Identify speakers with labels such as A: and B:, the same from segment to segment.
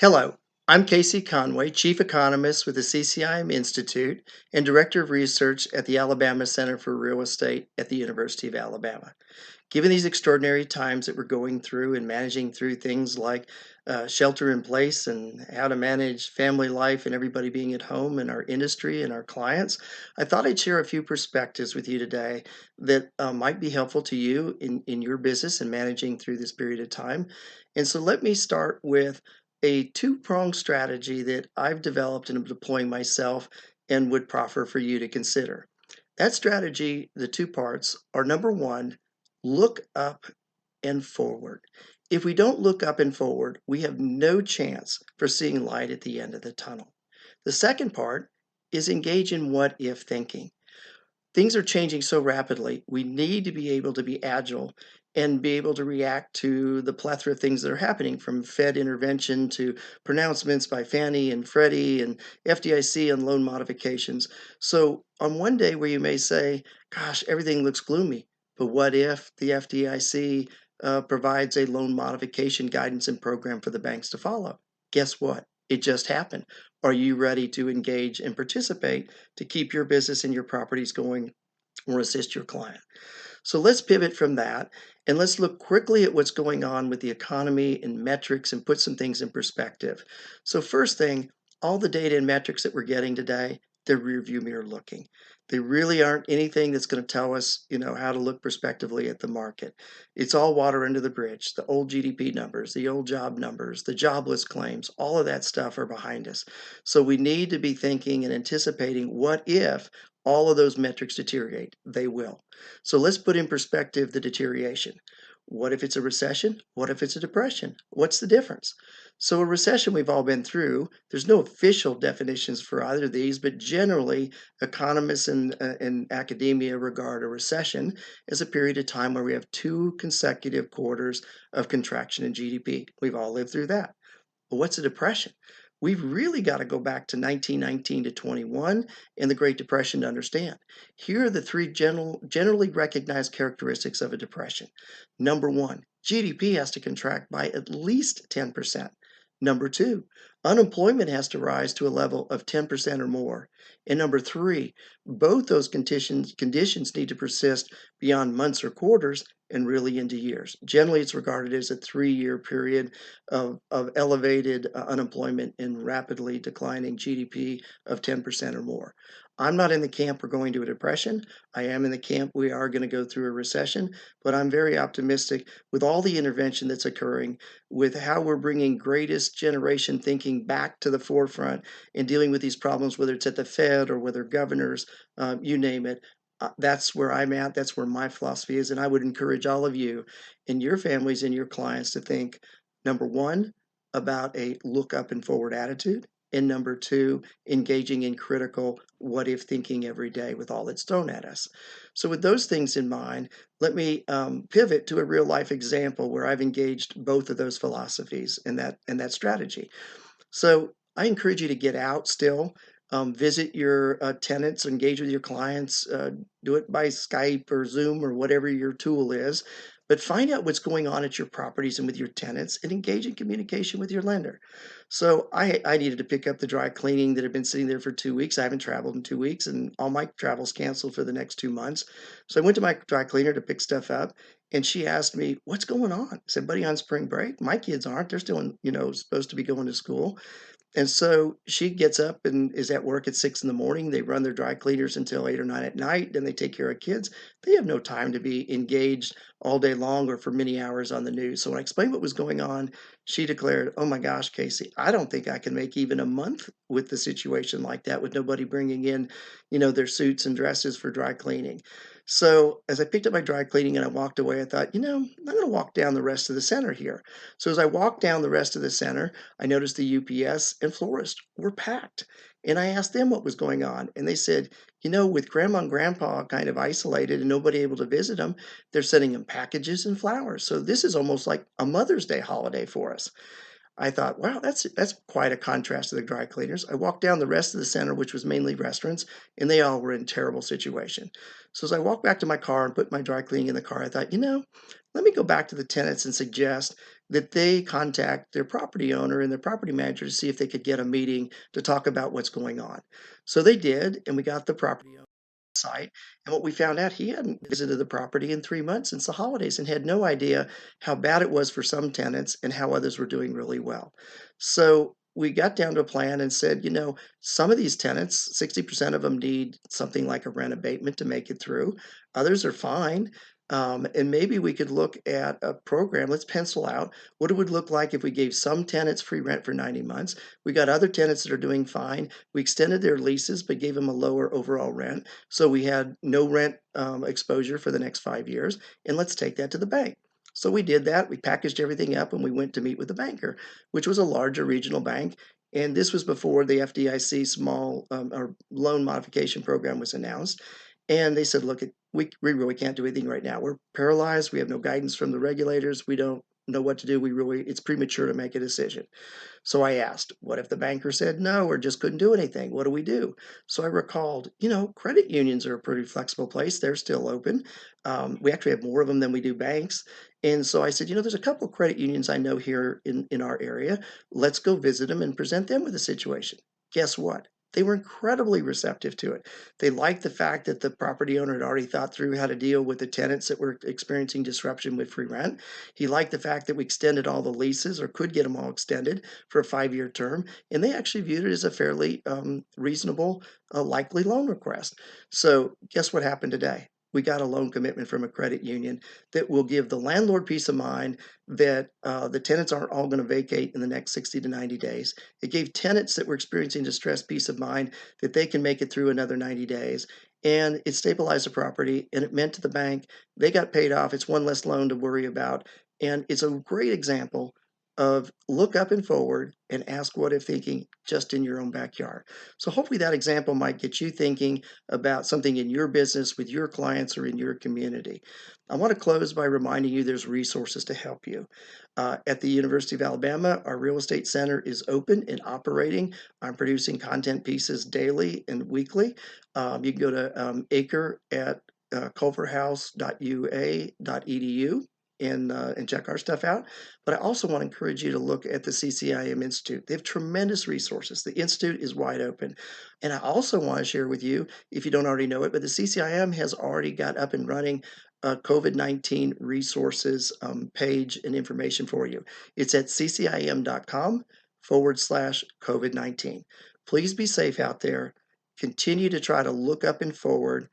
A: Hello, I'm Casey Conway, Chief Economist with the CCIM Institute and Director of Research at the Alabama Center for Real Estate at the University of Alabama. Given these extraordinary times that we're going through and managing through things like shelter in place and how to manage family life and everybody being at home and our industry and our clients, I thought I'd share a few perspectives with you today that might be helpful to you in your business and managing through this period of time. And so let me start with a two-pronged strategy that I've developed and am deploying myself and would proffer for you to consider. That strategy, the two parts, are number one, look up and forward. If we don't look up and forward, we have no chance for seeing light at the end of the tunnel. The second part is engage in what if thinking. Things are changing so rapidly. We need to be able to be agile and be able to react to the plethora of things that are happening, from Fed intervention to pronouncements by Fannie and Freddie and FDIC on loan modifications. So, on one day where you may say, gosh, everything looks gloomy, but what if the FDIC provides a loan modification guidance and program for the banks to follow? Guess what? It just happened. Are you ready to engage and participate to keep your business and your properties going or assist your client? So let's pivot from that and let's look quickly at what's going on with the economy and metrics and put some things in perspective. So, first thing, all the data and metrics that we're getting today, they're rearview mirror looking. They really aren't anything that's going to tell us, how to look prospectively at the market. It's all water under the bridge. The old GDP numbers, the old job numbers, the jobless claims, all of that stuff are behind us. So we need to be thinking and anticipating what if all of those metrics deteriorate? They will. So let's put in perspective the deterioration. What if it's a recession? What if it's a depression? What's the difference? So, a recession we've all been through, there's no official definitions for either of these, but generally, economists and academia regard a recession as a period of time where we have two consecutive quarters of contraction in GDP. We've all lived through that. But what's a depression? We've really got to go back to 1919 to 21 and the Great Depression to understand. Here are the three generally recognized characteristics of a depression. Number one, GDP has to contract by at least 10%. Number two, unemployment has to rise to a level of 10% or more. And number three, both those conditions need to persist beyond months or quarters and really into years. Generally, it's regarded as a 3-year period of elevated unemployment and rapidly declining GDP of 10% or more. I'm not in the camp we're going to a depression. I am in the camp we are going to go through a recession, but I'm very optimistic with all the intervention that's occurring, with how we're bringing greatest generation thinking back to the forefront and dealing with these problems, whether it's at the Fed or whether governors, you name it. That's where I'm at. That's where my philosophy is. And I would encourage all of you and your families and your clients to think, number one, about a look up and forward attitude. And number two, engaging in critical what if thinking every day with all that's thrown at us. So, with those things in mind, let me pivot to a real life example where I've engaged both of those philosophies and that strategy. So I encourage you to get out still, visit your tenants, engage with your clients, do it by Skype or Zoom or whatever your tool is. But find out what's going on at your properties and with your tenants and engage in communication with your lender. So I needed to pick up the dry cleaning that had been sitting there for 2 weeks. I haven't traveled in 2 weeks and all my travel's canceled for the next 2 months. So I went to my dry cleaner to pick stuff up and she asked me, what's going on? I said, buddy, on spring break, my kids aren't. They're still, supposed to be going to school. And so she gets up and is at work at 6 in the morning. They run their dry cleaners until 8 or 9 at night. Then they take care of kids. They have no time to be engaged all day long or for many hours on the news. So when I explained what was going on, she declared, oh my gosh, Casey, I don't think I can make even a month with the situation like that with nobody bringing in, their suits and dresses for dry cleaning. So as I picked up my dry cleaning and I walked away, I thought, I'm going to walk down the rest of the center here. So as I walked down the rest of the center, I noticed the UPS and florist were packed. And I asked them what was going on. And they said, with grandma and grandpa kind of isolated and nobody able to visit them, they're sending them packages and flowers. So this is almost like a Mother's Day holiday for us. I thought, wow, that's quite a contrast to the dry cleaners. I walked down the rest of the center, which was mainly restaurants, and they all were in terrible situation. So as I walked back to my car and put my dry cleaning in the car, I thought, let me go back to the tenants and suggest that they contact their property owner and their property manager to see if they could get a meeting to talk about what's going on. So they did, and we got the property owner site. And what we found out, he hadn't visited the property in 3 months since the holidays and had no idea how bad it was for some tenants and how others were doing really well. So we got down to a plan and said, some of these tenants, 60% of them need something like a rent abatement to make it through. Others are fine. And maybe we could look at a program. Let's pencil out what it would look like if we gave some tenants free rent for 90 months. We got other tenants that are doing fine. We extended their leases, but gave them a lower overall rent. So we had no rent exposure for the next 5 years. And let's take that to the bank. So we did that. We packaged everything up and we went to meet with the banker, which was a larger regional bank. And this was before the FDIC small or loan modification program was announced. And they said, look, we really can't do anything right now. We're paralyzed. We have no guidance from the regulators. We don't know what to do. It's premature to make a decision. So I asked, what if the banker said no or just couldn't do anything? What do we do? So I recalled, credit unions are a pretty flexible place. They're still open. We actually have more of them than we do banks. And so I said, there's a couple of credit unions I know here in our area. Let's go visit them and present them with the situation. Guess what? They were incredibly receptive to it. They liked the fact that the property owner had already thought through how to deal with the tenants that were experiencing disruption with free rent. He liked the fact that we extended all the leases or could get them all extended for a 5-year term. And they actually viewed it as a fairly reasonable, likely loan request. So guess what happened today? We got a loan commitment from a credit union that will give the landlord peace of mind that the tenants aren't all going to vacate in the next 60 to 90 days. It gave tenants that were experiencing distress peace of mind that they can make it through another 90 days. And it stabilized the property, and it meant to the bank they got paid off. It's one less loan to worry about. And it's a great example of look up and forward and ask what if thinking just in your own backyard. So hopefully that example might get you thinking about something in your business with your clients or in your community. I want to close by reminding you there's resources to help you. At the University of Alabama, our real estate center is open and operating. I'm producing content pieces daily and weekly. You can go to acre at culverhouse.ua.edu and check our stuff out. But I also want to encourage you to look at the CCIM Institute. They have tremendous resources. The Institute is wide open. And I also want to share with you, if you don't already know it, but the CCIM has already got up and running a COVID-19 resources page and information for you. It's at ccim.com/COVID-19. Please be safe out there. Continue to try to look up and forward.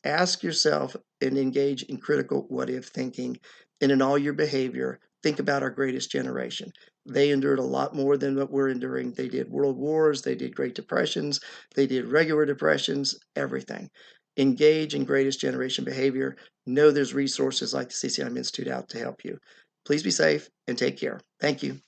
A: Ask yourself and engage in critical what if thinking. And in all your behavior, think about our greatest generation. They endured a lot more than what we're enduring. They did world wars, they did Great Depressions, they did regular depressions, everything. Engage in greatest generation behavior. Know there's resources like the CCIM Institute out to help you. Please be safe and take care. Thank you.